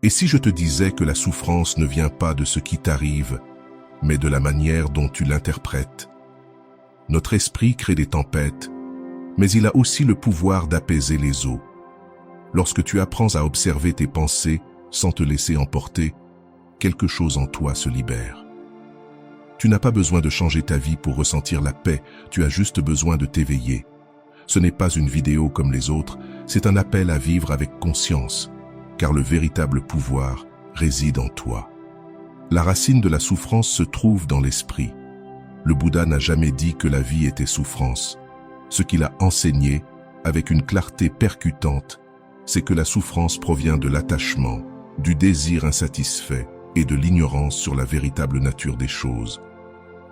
Et si je te disais que la souffrance ne vient pas de ce qui t'arrive, mais de la manière dont tu l'interprètes? Notre esprit crée des tempêtes, mais il a aussi le pouvoir d'apaiser les eaux. Lorsque tu apprends à observer tes pensées sans te laisser emporter, quelque chose en toi se libère. Tu n'as pas besoin de changer ta vie pour ressentir la paix, tu as juste besoin de t'éveiller. Ce n'est pas une vidéo comme les autres, c'est un appel à vivre avec conscience, car le véritable pouvoir réside en toi. La racine de la souffrance se trouve dans l'esprit. Le Bouddha n'a jamais dit que la vie était souffrance. Ce qu'il a enseigné, avec une clarté percutante, c'est que la souffrance provient de l'attachement, du désir insatisfait et de l'ignorance sur la véritable nature des choses.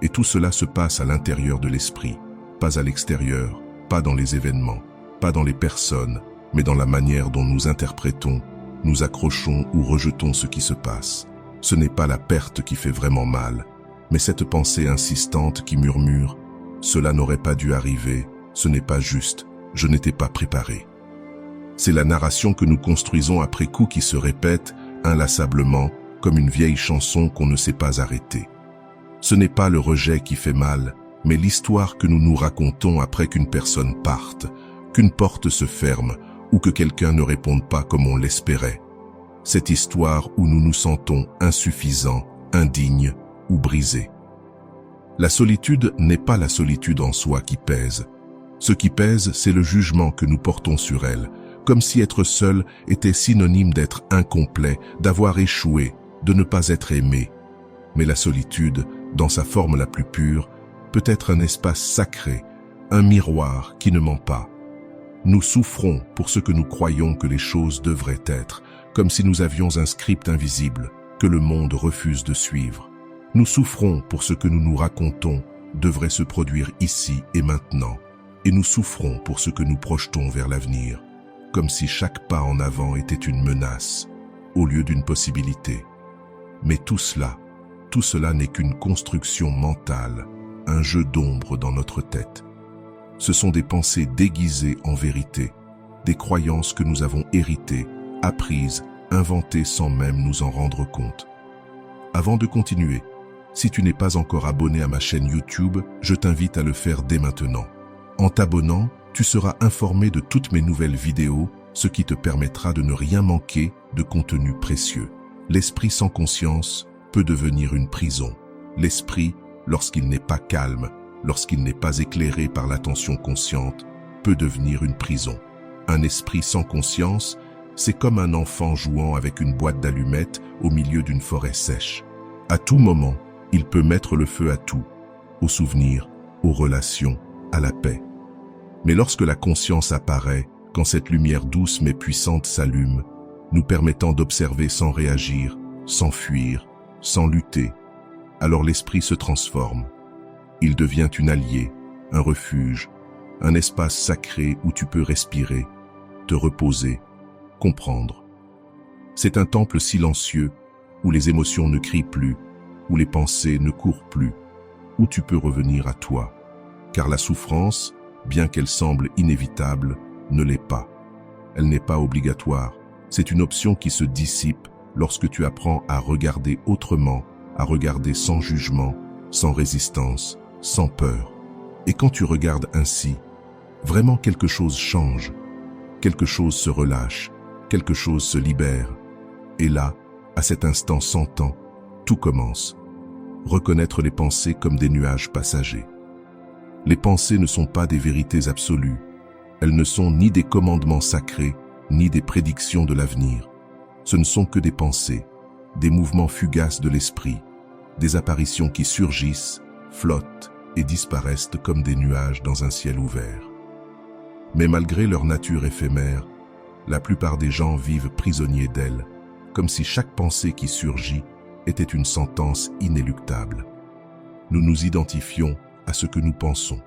Et tout cela se passe à l'intérieur de l'esprit, pas à l'extérieur, pas dans les événements, pas dans les personnes, mais dans la manière dont nous interprétons, nous accrochons ou rejetons ce qui se passe. Ce n'est pas la perte qui fait vraiment mal, mais cette pensée insistante qui murmure « Cela n'aurait pas dû arriver, ce n'est pas juste, je n'étais pas préparé ». C'est la narration que nous construisons après coup qui se répète inlassablement comme une vieille chanson qu'on ne sait pas arrêter. Ce n'est pas le rejet qui fait mal, mais l'histoire que nous nous racontons après qu'une personne parte, qu'une porte se ferme ou que quelqu'un ne réponde pas comme on l'espérait. Cette histoire où nous nous sentons insuffisants, indignes ou brisés. La solitude n'est pas la solitude en soi qui pèse. Ce qui pèse, c'est le jugement que nous portons sur elle, comme si être seul était synonyme d'être incomplet, d'avoir échoué, de ne pas être aimé. Mais la solitude, dans sa forme la plus pure, peut être un espace sacré, un miroir qui ne ment pas. Nous souffrons pour ce que nous croyons que les choses devraient être, comme si nous avions un script invisible que le monde refuse de suivre. Nous souffrons pour ce que nous nous racontons devrait se produire ici et maintenant, et nous souffrons pour ce que nous projetons vers l'avenir, comme si chaque pas en avant était une menace, au lieu d'une possibilité. Mais tout cela n'est qu'une construction mentale, un jeu d'ombre dans notre tête. Ce sont des pensées déguisées en vérité, des croyances que nous avons héritées, apprises, inventées sans même nous en rendre compte. Avant de continuer, si tu n'es pas encore abonné à ma chaîne YouTube, je t'invite à le faire dès maintenant. En t'abonnant, tu seras informé de toutes mes nouvelles vidéos, ce qui te permettra de ne rien manquer de contenu précieux. L'esprit sans conscience peut devenir une prison. L'esprit, lorsqu'il n'est pas calme, lorsqu'il n'est pas éclairé par l'attention consciente, peut devenir une prison. Un esprit sans conscience, c'est comme un enfant jouant avec une boîte d'allumettes au milieu d'une forêt sèche. À tout moment, il peut mettre le feu à tout, aux souvenirs, aux relations, à la paix. Mais lorsque la conscience apparaît, quand cette lumière douce mais puissante s'allume, nous permettant d'observer sans réagir, sans fuir, sans lutter, alors l'esprit se transforme. Il devient une alliée, un refuge, un espace sacré où tu peux respirer, te reposer, comprendre. C'est un temple silencieux où les émotions ne crient plus, où les pensées ne courent plus, où tu peux revenir à toi. Car la souffrance, bien qu'elle semble inévitable, ne l'est pas. Elle n'est pas obligatoire. C'est une option qui se dissipe lorsque tu apprends à regarder autrement, à regarder sans jugement, sans résistance, sans peur. Et quand tu regardes ainsi, vraiment quelque chose change, quelque chose se relâche, quelque chose se libère. Et là, à cet instant sans temps, tout commence. Reconnaître les pensées comme des nuages passagers. Les pensées ne sont pas des vérités absolues. Elles ne sont ni des commandements sacrés, ni des prédictions de l'avenir. Ce ne sont que des pensées, des mouvements fugaces de l'esprit, des apparitions qui surgissent, flottent et disparaissent comme des nuages dans un ciel ouvert. Mais malgré leur nature éphémère, la plupart des gens vivent prisonniers d'elles, comme si chaque pensée qui surgit était une sentence inéluctable. Nous nous identifions à ce que nous pensons.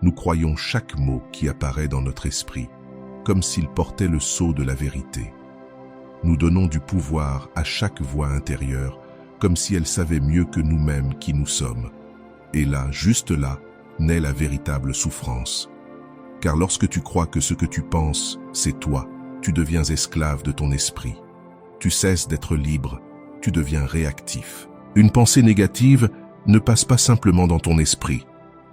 Nous croyons chaque mot qui apparaît dans notre esprit, comme s'il portait le sceau de la vérité. Nous donnons du pouvoir à chaque voix intérieure, comme si elle savait mieux que nous-mêmes qui nous sommes. Et là, juste là, naît la véritable souffrance. Car lorsque tu crois que ce que tu penses, c'est toi, tu deviens esclave de ton esprit. tu cesses d'être libre, tu deviens réactif. Une pensée négative ne passe pas simplement dans ton esprit.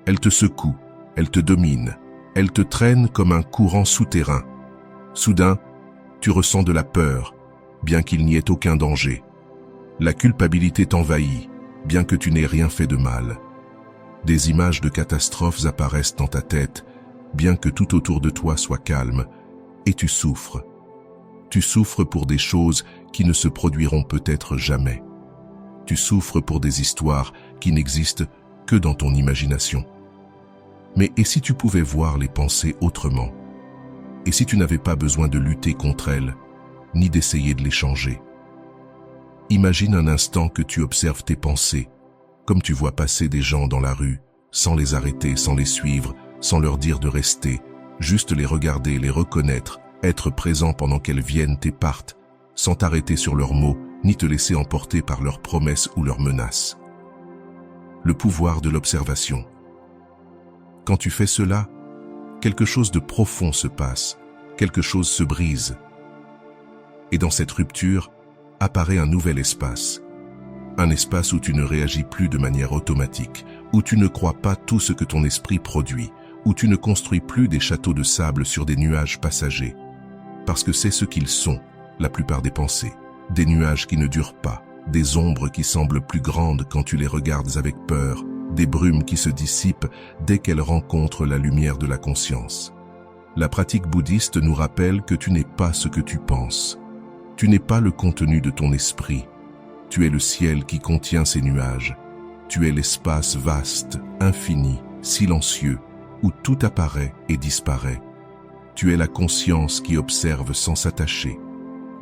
Elle te secoue, elle te domine, elle te traîne comme un courant souterrain. Soudain, tu ressens de la peur, bien qu'il n'y ait aucun danger. La culpabilité t'envahit, bien que tu n'aies rien fait de mal. Des images de catastrophes apparaissent dans ta tête, bien que tout autour de toi soit calme, et tu souffres. Tu souffres pour des choses qui ne se produiront peut-être jamais. Tu souffres pour des histoires qui n'existent que dans ton imagination. Mais et si tu pouvais voir les pensées autrement? Et si tu n'avais pas besoin de lutter contre elles, ni d'essayer de les changer? Imagine un instant que tu observes tes pensées, comme tu vois passer des gens dans la rue, sans les arrêter, sans les suivre, sans leur dire de rester, juste les regarder, les reconnaître, être présent pendant qu'elles viennent et partent, sans t'arrêter sur leurs mots, ni te laisser emporter par leurs promesses ou leurs menaces. Le pouvoir de l'observation. Quand tu fais cela, quelque chose de profond se passe, quelque chose se brise. Et dans cette rupture, apparaît un nouvel espace. Un espace où tu ne réagis plus de manière automatique, où tu ne crois pas tout ce que ton esprit produit, où tu ne construis plus des châteaux de sable sur des nuages passagers. Parce que c'est ce qu'ils sont, la plupart des pensées. Des nuages qui ne durent pas, des ombres qui semblent plus grandes quand tu les regardes avec peur, des brumes qui se dissipent dès qu'elles rencontrent la lumière de la conscience. La pratique bouddhiste nous rappelle que tu n'es pas ce que tu penses. Tu n'es pas le contenu de ton esprit. Tu es le ciel qui contient ces nuages. Tu es l'espace vaste, infini, silencieux, où tout apparaît et disparaît. Tu es la conscience qui observe sans s'attacher.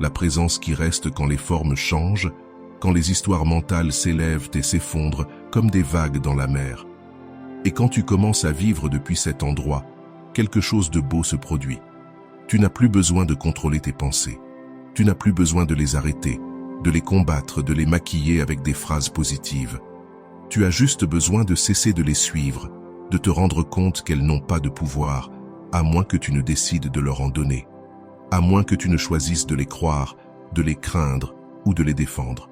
La présence qui reste quand les formes changent, quand les histoires mentales s'élèvent et s'effondrent comme des vagues dans la mer. Et quand tu commences à vivre depuis cet endroit, quelque chose de beau se produit. Tu n'as plus besoin de contrôler tes pensées. Tu n'as plus besoin de les arrêter, de les combattre, de les maquiller avec des phrases positives. Tu as juste besoin de cesser de les suivre, de te rendre compte qu'elles n'ont pas de pouvoir, à moins que tu ne décides de leur en donner, à moins que tu ne choisisses de les croire, de les craindre ou de les défendre.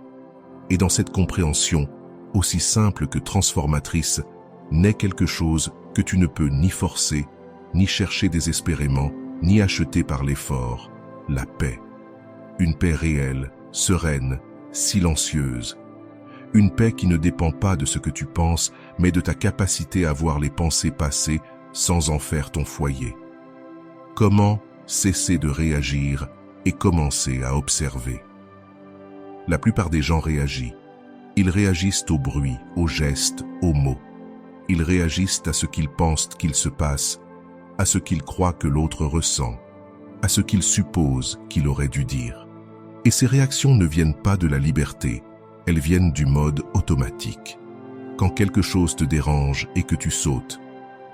Et dans cette compréhension, aussi simple que transformatrice, naît quelque chose que tu ne peux ni forcer, ni chercher désespérément, ni acheter par l'effort, la paix. Une paix réelle, sereine, silencieuse. Une paix qui ne dépend pas de ce que tu penses, mais de ta capacité à voir les pensées passer sans en faire ton foyer. Comment cesser de réagir et commencer à observer? La plupart des gens réagissent. Ils réagissent au bruit, aux gestes, aux mots. Ils réagissent à ce qu'ils pensent qu'il se passe, à ce qu'ils croient que l'autre ressent, à ce qu'ils supposent qu'il aurait dû dire. Et ces réactions ne viennent pas de la liberté, elles viennent du mode automatique. Quand quelque chose te dérange et que tu sautes,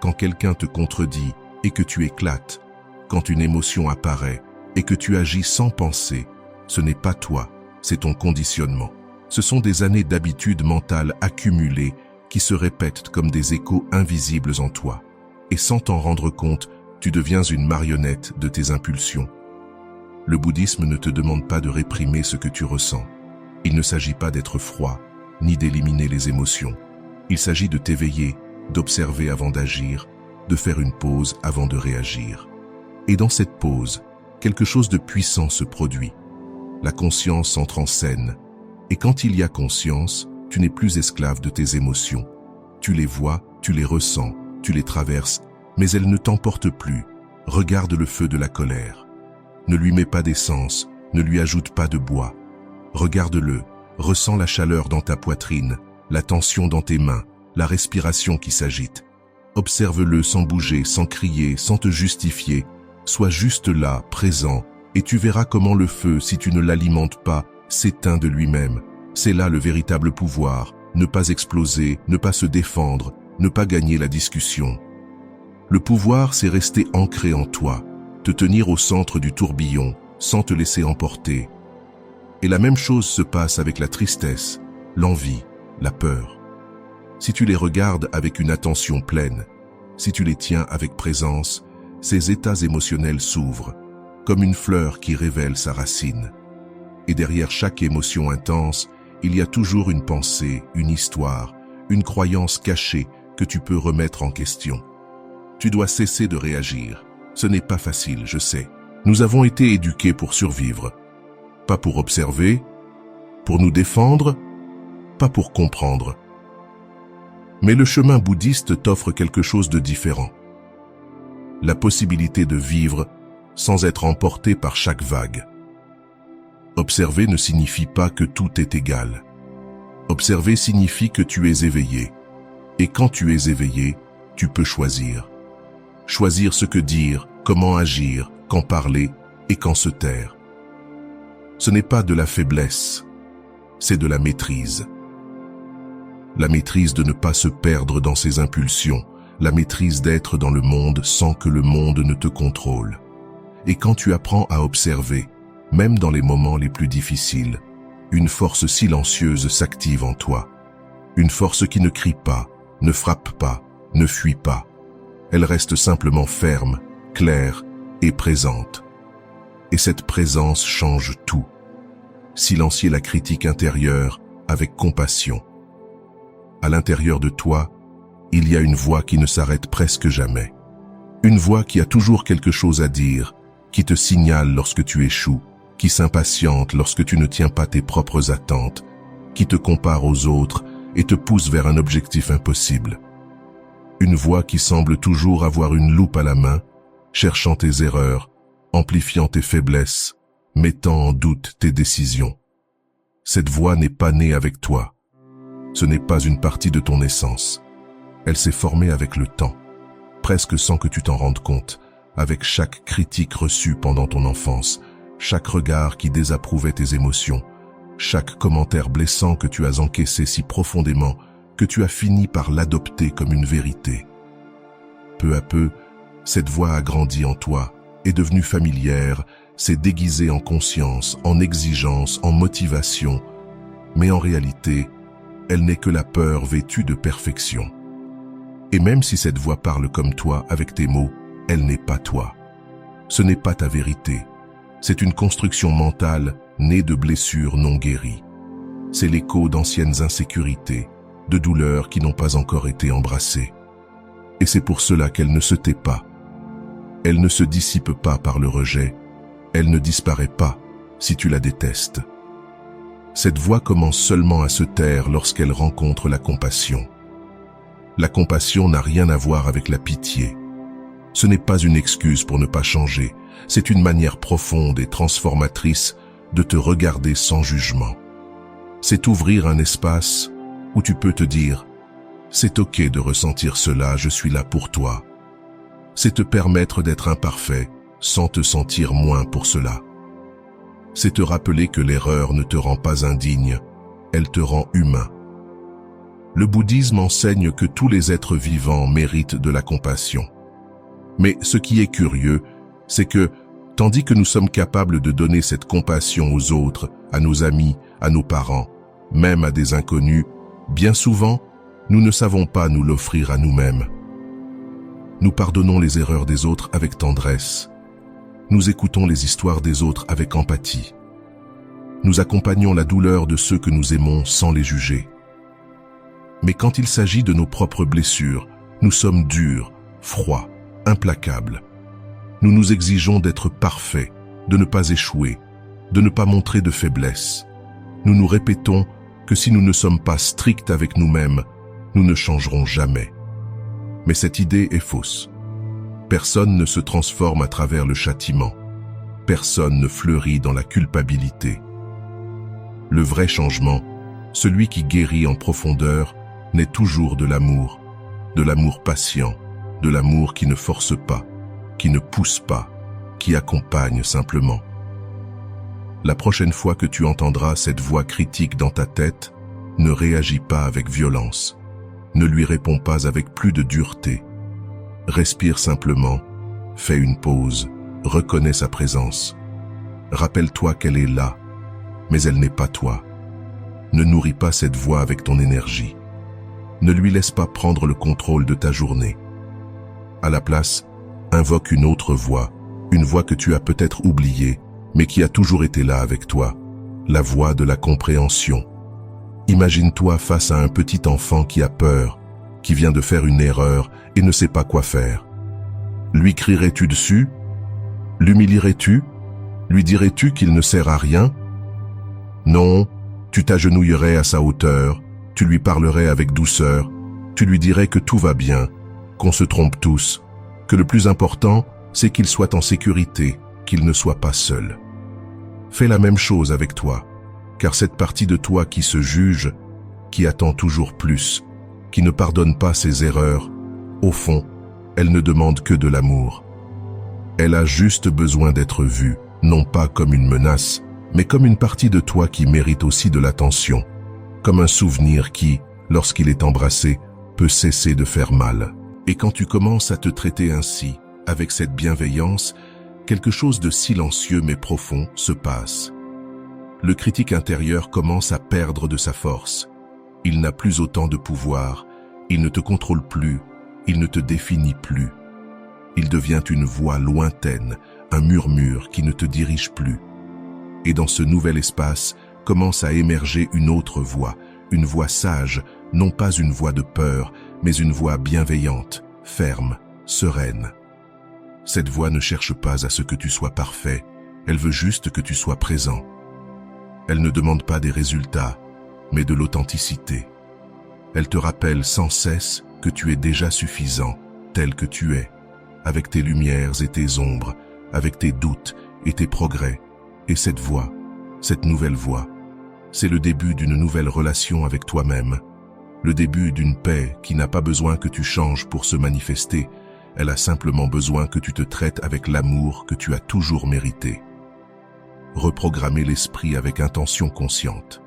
quand quelqu'un te contredit et que tu éclates, quand une émotion apparaît et que tu agis sans penser, ce n'est pas toi, c'est ton conditionnement. Ce sont des années d'habitudes mentales accumulées qui se répètent comme des échos invisibles en toi. Et sans t'en rendre compte, tu deviens une marionnette de tes impulsions. Le bouddhisme ne te demande pas de réprimer ce que tu ressens. Il ne s'agit pas d'être froid, ni d'éliminer les émotions. Il s'agit de t'éveiller, d'observer avant d'agir, de faire une pause avant de réagir. Et dans cette pause, quelque chose de puissant se produit. La conscience entre en scène. Et quand il y a conscience, tu n'es plus esclave de tes émotions. Tu les vois, tu les ressens, tu les traverses, mais elles ne t'emportent plus. Regarde le feu de la colère. Ne lui mets pas d'essence, ne lui ajoute pas de bois. Regarde-le, ressens la chaleur dans ta poitrine, la tension dans tes mains, la respiration qui s'agite. Observe-le sans bouger, sans crier, sans te justifier. Sois juste là, présent, et tu verras comment le feu, si tu ne l'alimentes pas, s'éteint de lui-même. C'est là le véritable pouvoir, ne pas exploser, ne pas se défendre, ne pas gagner la discussion. Le pouvoir, c'est rester ancré en toi, te tenir au centre du tourbillon, sans te laisser emporter. Et la même chose se passe avec la tristesse, l'envie, la peur. Si tu les regardes avec une attention pleine, si tu les tiens avec présence, ces états émotionnels s'ouvrent, comme une fleur qui révèle sa racine. Et derrière chaque émotion intense, il y a toujours une pensée, une histoire, une croyance cachée que tu peux remettre en question. Tu dois cesser de réagir. Ce n'est pas facile, je sais. Nous avons été éduqués pour survivre. Pas pour observer, pour nous défendre, pas pour comprendre. Mais le chemin bouddhiste t'offre quelque chose de différent. La possibilité de vivre sans être emporté par chaque vague. Observer ne signifie pas que tout est égal. Observer signifie que tu es éveillé. Et quand tu es éveillé, tu peux choisir. Choisir ce que dire, comment agir, quand parler et quand se taire. Ce n'est pas de la faiblesse, c'est de la maîtrise. La maîtrise de ne pas se perdre dans ses impulsions, la maîtrise d'être dans le monde sans que le monde ne te contrôle. Et quand tu apprends à observer, même dans les moments les plus difficiles, une force silencieuse s'active en toi. Une force qui ne crie pas, ne frappe pas, ne fuit pas. Elle reste simplement ferme, claire et présente. Et cette présence change tout. Silencier la critique intérieure avec compassion. À l'intérieur de toi, il y a une voix qui ne s'arrête presque jamais. Une voix qui a toujours quelque chose à dire, qui te signale lorsque tu échoues, qui s'impatiente lorsque tu ne tiens pas tes propres attentes, qui te compare aux autres et te pousse vers un objectif impossible. Une voix qui semble toujours avoir une loupe à la main, cherchant tes erreurs, amplifiant tes faiblesses, mettant en doute tes décisions. Cette voix n'est pas née avec toi. Ce n'est pas une partie de ton essence. Elle s'est formée avec le temps, presque sans que tu t'en rendes compte, avec chaque critique reçue pendant ton enfance, chaque regard qui désapprouvait tes émotions, chaque commentaire blessant que tu as encaissé si profondément que tu as fini par l'adopter comme une vérité. Peu à peu, cette voix a grandi en toi, est devenue familière, s'est déguisée en conscience, en exigence, en motivation, mais en réalité, elle n'est que la peur vêtue de perfection. Et même si cette voix parle comme toi avec tes mots, elle n'est pas toi. Ce n'est pas ta vérité. C'est une construction mentale née de blessures non guéries. C'est l'écho d'anciennes insécurités, de douleurs qui n'ont pas encore été embrassées. Et c'est pour cela qu'elle ne se tait pas. Elle ne se dissipe pas par le rejet. Elle ne disparaît pas si tu la détestes. Cette voix commence seulement à se taire lorsqu'elle rencontre la compassion. La compassion n'a rien à voir avec la pitié. Ce n'est pas une excuse pour ne pas changer, c'est une manière profonde et transformatrice de te regarder sans jugement. C'est ouvrir un espace où tu peux te dire « C'est ok de ressentir cela, je suis là pour toi ». C'est te permettre d'être imparfait sans te sentir moins pour cela. C'est te rappeler que l'erreur ne te rend pas indigne, elle te rend humain. Le bouddhisme enseigne que tous les êtres vivants méritent de la compassion. Mais ce qui est curieux, c'est que, tandis que nous sommes capables de donner cette compassion aux autres, à nos amis, à nos parents, même à des inconnus, bien souvent, nous ne savons pas nous l'offrir à nous-mêmes. Nous pardonnons les erreurs des autres avec tendresse. Nous écoutons les histoires des autres avec empathie. Nous accompagnons la douleur de ceux que nous aimons sans les juger. Mais quand il s'agit de nos propres blessures, nous sommes durs, froids, implacables. Nous nous exigeons d'être parfaits, de ne pas échouer, de ne pas montrer de faiblesse. Nous nous répétons que si nous ne sommes pas stricts avec nous-mêmes, nous ne changerons jamais. Mais cette idée est fausse. Personne ne se transforme à travers le châtiment. Personne ne fleurit dans la culpabilité. Le vrai changement, celui qui guérit en profondeur, naît toujours de l'amour patient, de l'amour qui ne force pas, qui ne pousse pas, qui accompagne simplement. La prochaine fois que tu entendras cette voix critique dans ta tête, ne réagis pas avec violence. Ne lui réponds pas avec plus de dureté. Respire simplement, fais une pause, reconnais sa présence. Rappelle-toi qu'elle est là, mais elle n'est pas toi. Ne nourris pas cette voix avec ton énergie. Ne lui laisse pas prendre le contrôle de ta journée. À la place, invoque une autre voix, une voix que tu as peut-être oubliée, mais qui a toujours été là avec toi, la voix de la compréhension. Imagine-toi face à un petit enfant qui a peur, qui vient de faire une erreur et ne sait pas quoi faire. Lui crierais-tu dessus? L'humilierais-tu? Lui dirais-tu qu'il ne sert à rien? Non, tu t'agenouillerais à sa hauteur, tu lui parlerais avec douceur, tu lui dirais que tout va bien, qu'on se trompe tous, que le plus important, c'est qu'il soit en sécurité, qu'il ne soit pas seul. Fais la même chose avec toi, car cette partie de toi qui se juge, qui attend toujours plus, qui ne pardonne pas ses erreurs, au fond, elle ne demande que de l'amour. Elle a juste besoin d'être vue, non pas comme une menace, mais comme une partie de toi qui mérite aussi de l'attention, comme un souvenir qui, lorsqu'il est embrassé, peut cesser de faire mal. Et quand tu commences à te traiter ainsi, avec cette bienveillance, quelque chose de silencieux mais profond se passe. Le critique intérieur commence à perdre de sa force. Il n'a plus autant de pouvoir, il ne te contrôle plus, il ne te définit plus. Il devient une voix lointaine, un murmure qui ne te dirige plus. Et dans ce nouvel espace commence à émerger une autre voix, une voix sage, non pas une voix de peur, mais une voix bienveillante, ferme, sereine. Cette voix ne cherche pas à ce que tu sois parfait, elle veut juste que tu sois présent. Elle ne demande pas des résultats, mais de l'authenticité. Elle te rappelle sans cesse que tu es déjà suffisant, tel que tu es, avec tes lumières et tes ombres, avec tes doutes et tes progrès. Et cette voix, cette nouvelle voix, c'est le début d'une nouvelle relation avec toi-même, le début d'une paix qui n'a pas besoin que tu changes pour se manifester, elle a simplement besoin que tu te traites avec l'amour que tu as toujours mérité. Reprogrammer l'esprit avec intention consciente.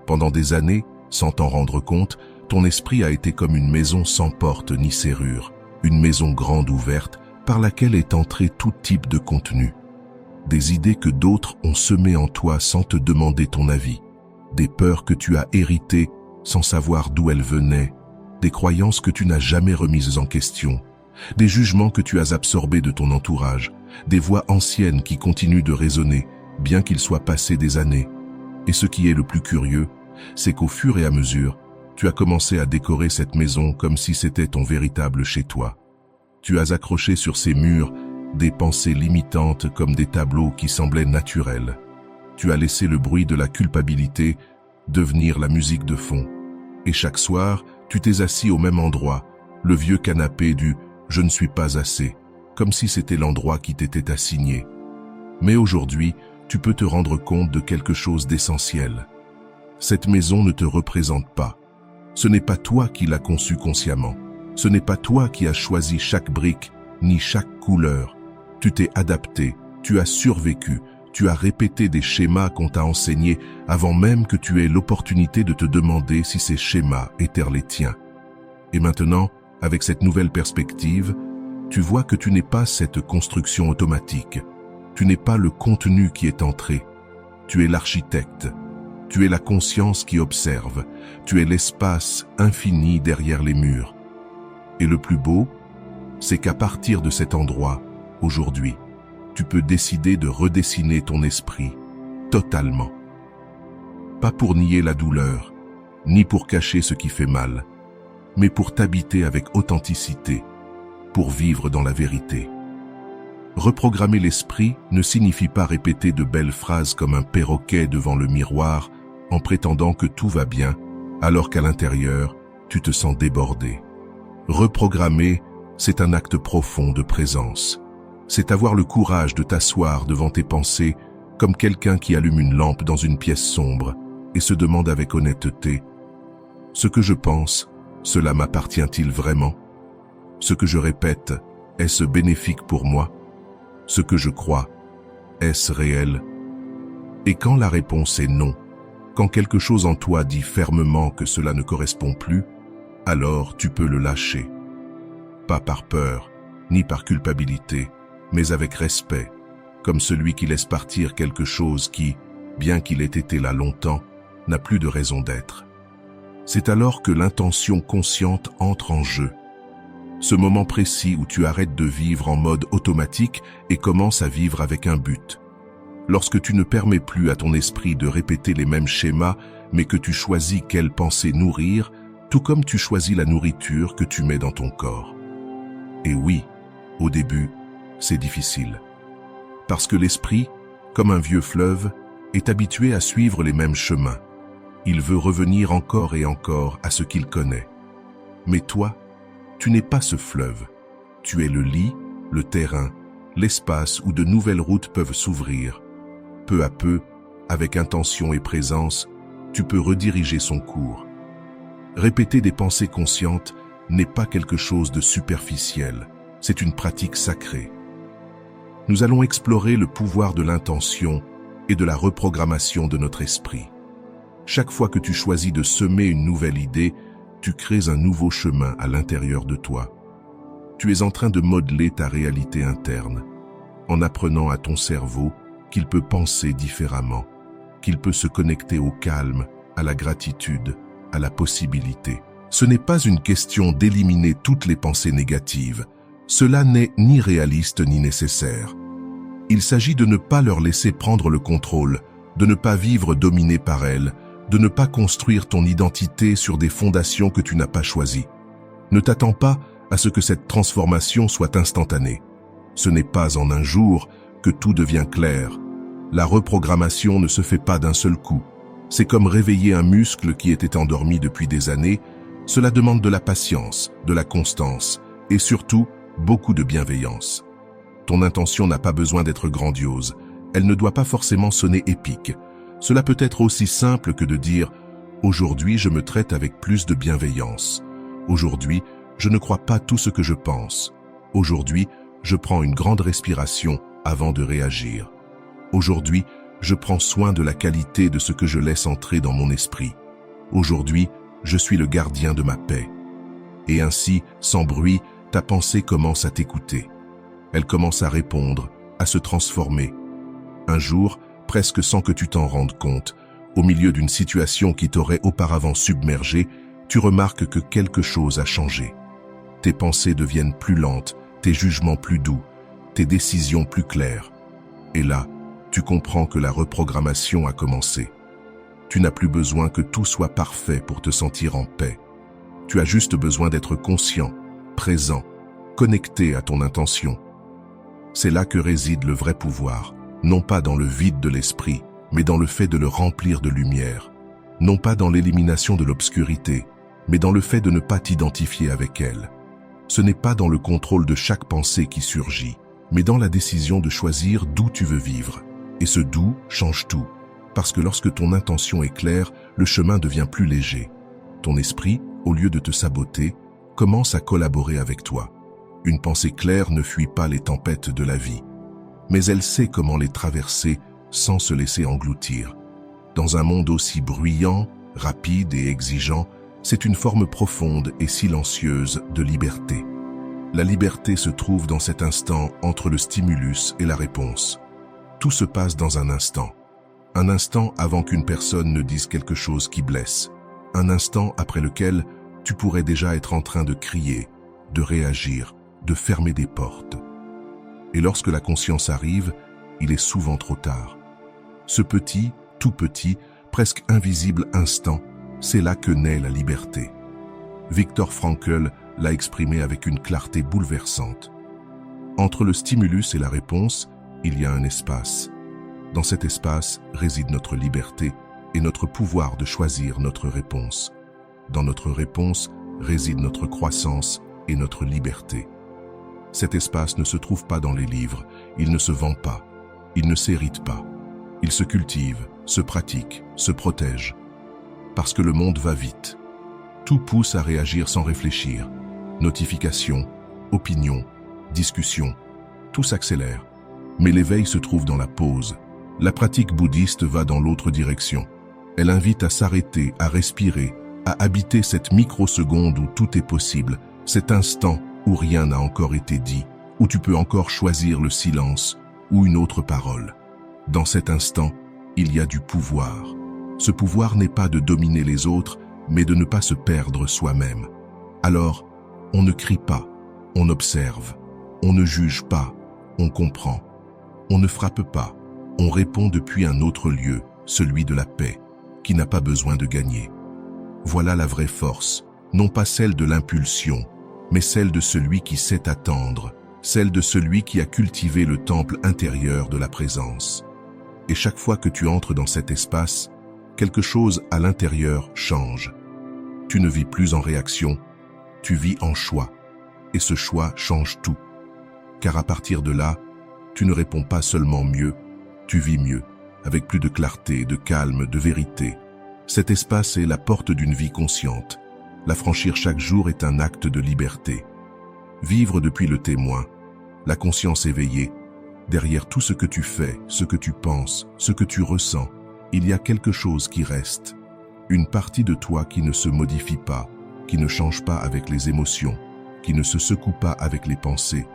Pendant des années, sans t'en rendre compte, ton esprit a été comme une maison sans porte ni serrure, une maison grande ouverte par laquelle est entré tout type de contenu. Des idées que d'autres ont semées en toi sans te demander ton avis, des peurs que tu as héritées sans savoir d'où elles venaient, des croyances que tu n'as jamais remises en question, des jugements que tu as absorbés de ton entourage, des voix anciennes qui continuent de résonner, bien qu'il soit passé des années. Et ce qui est le plus curieux, c'est qu'au fur et à mesure, tu as commencé à décorer cette maison comme si c'était ton véritable chez toi. Tu as accroché sur ces murs des pensées limitantes comme des tableaux qui semblaient naturels. Tu as laissé le bruit de la culpabilité devenir la musique de fond. Et chaque soir, tu t'es assis au même endroit, le vieux canapé du « je ne suis pas assez », comme si c'était l'endroit qui t'était assigné. Mais aujourd'hui, tu peux te rendre compte de quelque chose d'essentiel. Cette maison ne te représente pas. Ce n'est pas toi qui l'as conçue consciemment. Ce n'est pas toi qui as choisi chaque brique, ni chaque couleur. Tu t'es adapté, tu as survécu, tu as répété des schémas qu'on t'a enseignés avant même que tu aies l'opportunité de te demander si ces schémas étaient les tiens. Et maintenant, avec cette nouvelle perspective, tu vois que tu n'es pas cette construction automatique. Tu n'es pas le contenu qui est entré. Tu es l'architecte. Tu es la conscience qui observe. Tu es l'espace infini derrière les murs. Et le plus beau, c'est qu'à partir de cet endroit, aujourd'hui, tu peux décider de redessiner ton esprit totalement. Pas pour nier la douleur, ni pour cacher ce qui fait mal, mais pour t'habiter avec authenticité, pour vivre dans la vérité. Reprogrammer l'esprit ne signifie pas répéter de belles phrases comme un perroquet devant le miroir en prétendant que tout va bien, alors qu'à l'intérieur, tu te sens débordé. Reprogrammer, c'est un acte profond de présence. C'est avoir le courage de t'asseoir devant tes pensées comme quelqu'un qui allume une lampe dans une pièce sombre et se demande avec honnêteté « Ce que je pense, cela m'appartient-il vraiment? Ce que je répète, est-ce bénéfique pour moi? Ce que je crois, est-ce réel? » Et quand la réponse est non, quand quelque chose en toi dit fermement que cela ne correspond plus, alors tu peux le lâcher. Pas par peur, ni par culpabilité, mais avec respect, comme celui qui laisse partir quelque chose qui, bien qu'il ait été là longtemps, n'a plus de raison d'être. C'est alors que l'intention consciente entre en jeu. Ce moment précis où tu arrêtes de vivre en mode automatique et commences à vivre avec un but. Lorsque tu ne permets plus à ton esprit de répéter les mêmes schémas, mais que tu choisis quelle pensée nourrir, tout comme tu choisis la nourriture que tu mets dans ton corps. Et oui, au début, c'est difficile. Parce que l'esprit, comme un vieux fleuve, est habitué à suivre les mêmes chemins. Il veut revenir encore et encore à ce qu'il connaît. Mais toi, tu n'es pas ce fleuve. Tu es le lit, le terrain, l'espace où de nouvelles routes peuvent s'ouvrir. Peu à peu, avec intention et présence, tu peux rediriger son cours. Répéter des pensées conscientes n'est pas quelque chose de superficiel, c'est une pratique sacrée. Nous allons explorer le pouvoir de l'intention et de la reprogrammation de notre esprit. Chaque fois que tu choisis de semer une nouvelle idée, tu crées un nouveau chemin à l'intérieur de toi. Tu es en train de modeler ta réalité interne, en apprenant à ton cerveau qu'il peut penser différemment, qu'il peut se connecter au calme, à la gratitude, à la possibilité. Ce n'est pas une question d'éliminer toutes les pensées négatives. Cela n'est ni réaliste ni nécessaire. Il s'agit de ne pas leur laisser prendre le contrôle, de ne pas vivre dominé par elles, de ne pas construire ton identité sur des fondations que tu n'as pas choisies. Ne t'attends pas à ce que cette transformation soit instantanée. Ce n'est pas en un jour que tout devient clair. La reprogrammation ne se fait pas d'un seul coup. C'est comme réveiller un muscle qui était endormi depuis des années. Cela demande de la patience, de la constance et surtout beaucoup de bienveillance. Ton intention n'a pas besoin d'être grandiose. Elle ne doit pas forcément sonner épique. Cela peut être aussi simple que de dire « Aujourd'hui, je me traite avec plus de bienveillance. Aujourd'hui, je ne crois pas tout ce que je pense. Aujourd'hui, je prends une grande respiration avant de réagir. Aujourd'hui, je prends soin de la qualité de ce que je laisse entrer dans mon esprit. Aujourd'hui, je suis le gardien de ma paix. » Et ainsi, sans bruit, ta pensée commence à t'écouter. Elle commence à répondre, à se transformer. Un jour, presque sans que tu t'en rendes compte, au milieu d'une situation qui t'aurait auparavant submergé, tu remarques que quelque chose a changé. Tes pensées deviennent plus lentes, tes jugements plus doux, tes décisions plus claires. Et là, tu comprends que la reprogrammation a commencé. Tu n'as plus besoin que tout soit parfait pour te sentir en paix. Tu as juste besoin d'être conscient, présent, connecté à ton intention. C'est là que réside le vrai pouvoir, non pas dans le vide de l'esprit, mais dans le fait de le remplir de lumière. Non pas dans l'élimination de l'obscurité, mais dans le fait de ne pas t'identifier avec elle. Ce n'est pas dans le contrôle de chaque pensée qui surgit, mais dans la décision de choisir d'où tu veux vivre. Et ce d'où change tout, parce que lorsque ton intention est claire, le chemin devient plus léger. Ton esprit, au lieu de te saboter, commence à collaborer avec toi. Une pensée claire ne fuit pas les tempêtes de la vie, mais elle sait comment les traverser sans se laisser engloutir. Dans un monde aussi bruyant, rapide et exigeant, c'est une forme profonde et silencieuse de liberté. La liberté se trouve dans cet instant entre le stimulus et la réponse. Tout se passe dans un instant. Un instant avant qu'une personne ne dise quelque chose qui blesse. Un instant après lequel tu pourrais déjà être en train de crier, de réagir, de fermer des portes. Et lorsque la conscience arrive, il est souvent trop tard. Ce petit, tout petit, presque invisible instant, c'est là que naît la liberté. Viktor Frankl l'a exprimé avec une clarté bouleversante. Entre le stimulus et la réponse, il y a un espace. Dans cet espace réside notre liberté et notre pouvoir de choisir notre réponse. Dans notre réponse réside notre croissance et notre liberté. Cet espace ne se trouve pas dans les livres, il ne se vend pas, il ne s'hérite pas. Il se cultive, se pratique, se protège. Parce que le monde va vite. Tout pousse à réagir sans réfléchir. Notifications, opinions, discussions, tout s'accélère. Mais l'éveil se trouve dans la pause. La pratique bouddhiste va dans l'autre direction. Elle invite à s'arrêter, à respirer, à habiter cette microseconde où tout est possible, cet instant où rien n'a encore été dit, où tu peux encore choisir le silence ou une autre parole. Dans cet instant, il y a du pouvoir. Ce pouvoir n'est pas de dominer les autres, mais de ne pas se perdre soi-même. Alors, on ne crie pas, on observe, on ne juge pas, on comprend. On ne frappe pas, on répond depuis un autre lieu, celui de la paix, qui n'a pas besoin de gagner. Voilà la vraie force, non pas celle de l'impulsion, mais celle de celui qui sait attendre, celle de celui qui a cultivé le temple intérieur de la présence. Et chaque fois que tu entres dans cet espace, quelque chose à l'intérieur change. Tu ne vis plus en réaction, tu vis en choix. Et ce choix change tout. Car à partir de là, tu ne réponds pas seulement mieux, tu vis mieux, avec plus de clarté, de calme, de vérité. Cet espace est la porte d'une vie consciente. La franchir chaque jour est un acte de liberté. Vivre depuis le témoin, la conscience éveillée, derrière tout ce que tu fais, ce que tu penses, ce que tu ressens, il y a quelque chose qui reste. Une partie de toi qui ne se modifie pas, qui ne change pas avec les émotions, qui ne se secoue pas avec les pensées,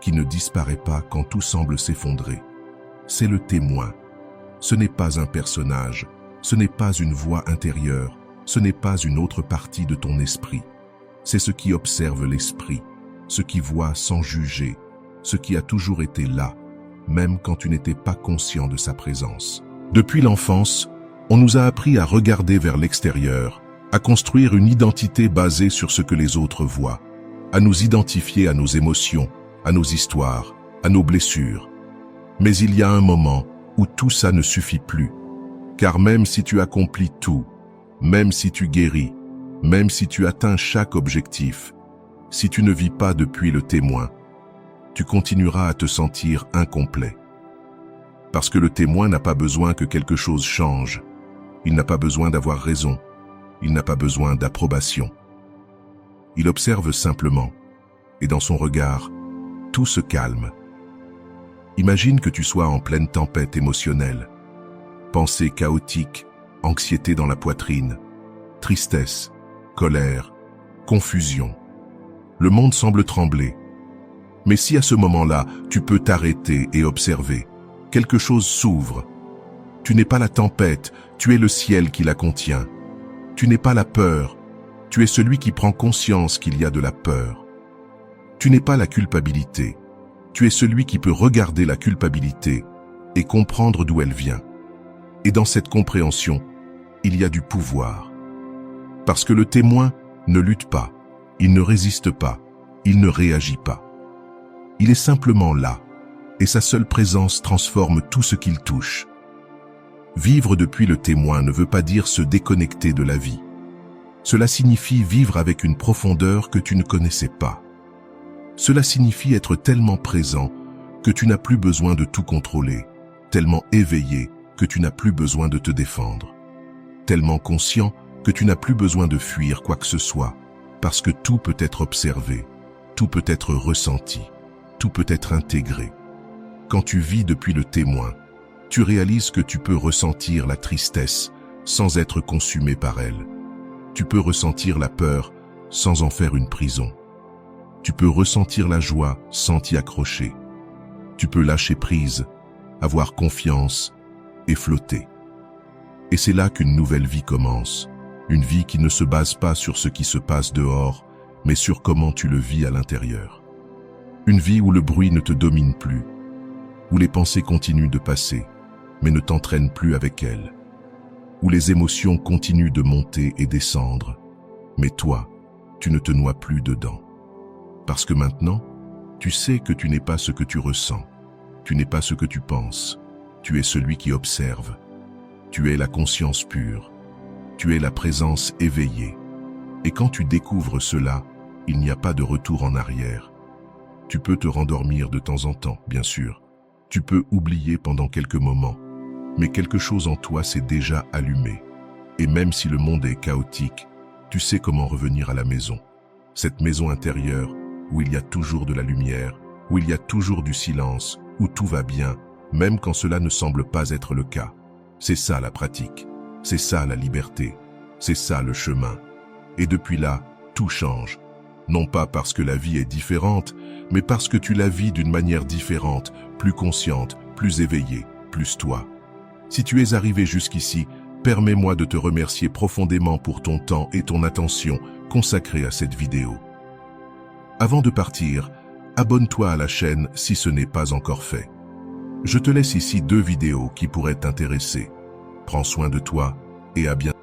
qui ne disparaît pas quand tout semble s'effondrer. C'est le témoin. Ce n'est pas un personnage, ce n'est pas une voix intérieure, ce n'est pas une autre partie de ton esprit. C'est ce qui observe l'esprit, ce qui voit sans juger, ce qui a toujours été là, même quand tu n'étais pas conscient de sa présence. Depuis l'enfance, on nous a appris à regarder vers l'extérieur, à construire une identité basée sur ce que les autres voient, à nous identifier à nos émotions, à nos histoires, à nos blessures. Mais il y a un moment où tout ça ne suffit plus, car même si tu accomplis tout, même si tu guéris, même si tu atteins chaque objectif, si tu ne vis pas depuis le témoin, tu continueras à te sentir incomplet. Parce que le témoin n'a pas besoin que quelque chose change. Il n'a pas besoin d'avoir raison. Il n'a pas besoin d'approbation. Il observe simplement, et dans son regard, tout se calme. Imagine que tu sois en pleine tempête émotionnelle. Pensées chaotiques, anxiété dans la poitrine, tristesse, colère, confusion. Le monde semble trembler. Mais si à ce moment-là, tu peux t'arrêter et observer, quelque chose s'ouvre. Tu n'es pas la tempête, tu es le ciel qui la contient. Tu n'es pas la peur, tu es celui qui prend conscience qu'il y a de la peur. Tu n'es pas la culpabilité, tu es celui qui peut regarder la culpabilité et comprendre d'où elle vient. Et dans cette compréhension, il y a du pouvoir. Parce que le témoin ne lutte pas, il ne résiste pas, il ne réagit pas. Il est simplement là, et sa seule présence transforme tout ce qu'il touche. Vivre depuis le témoin ne veut pas dire se déconnecter de la vie. Cela signifie vivre avec une profondeur que tu ne connaissais pas. Cela signifie être tellement présent que tu n'as plus besoin de tout contrôler, tellement éveillé que tu n'as plus besoin de te défendre, tellement conscient que tu n'as plus besoin de fuir quoi que ce soit, parce que tout peut être observé, tout peut être ressenti, tout peut être intégré. Quand tu vis depuis le témoin, tu réalises que tu peux ressentir la tristesse sans être consumé par elle. Tu peux ressentir la peur sans en faire une prison. Tu peux ressentir la joie sans t'y accrocher. Tu peux lâcher prise, avoir confiance et flotter. Et c'est là qu'une nouvelle vie commence. Une vie qui ne se base pas sur ce qui se passe dehors, mais sur comment tu le vis à l'intérieur. Une vie où le bruit ne te domine plus, où les pensées continuent de passer, mais ne t'entraînent plus avec elles, où les émotions continuent de monter et descendre, mais toi, tu ne te noies plus dedans. Parce que maintenant, tu sais que tu n'es pas ce que tu ressens, tu n'es pas ce que tu penses, tu es celui qui observe, tu es la conscience pure, tu es la présence éveillée. Et quand tu découvres cela, il n'y a pas de retour en arrière. Tu peux te rendormir de temps en temps, bien sûr. Tu peux oublier pendant quelques moments, mais quelque chose en toi s'est déjà allumé. Et même si le monde est chaotique, tu sais comment revenir à la maison. Cette maison intérieure où il y a toujours de la lumière, où il y a toujours du silence, où tout va bien, même quand cela ne semble pas être le cas. C'est ça la pratique, c'est ça la liberté, c'est ça le chemin. Et depuis là, tout change. Non pas parce que la vie est différente, mais parce que tu la vis d'une manière différente, plus consciente, plus éveillée, plus toi. Si tu es arrivé jusqu'ici, permets-moi de te remercier profondément pour ton temps et ton attention consacrés à cette vidéo. Avant de partir, abonne-toi à la chaîne si ce n'est pas encore fait. Je te laisse ici 2 vidéos qui pourraient t'intéresser. Prends soin de toi et à bientôt.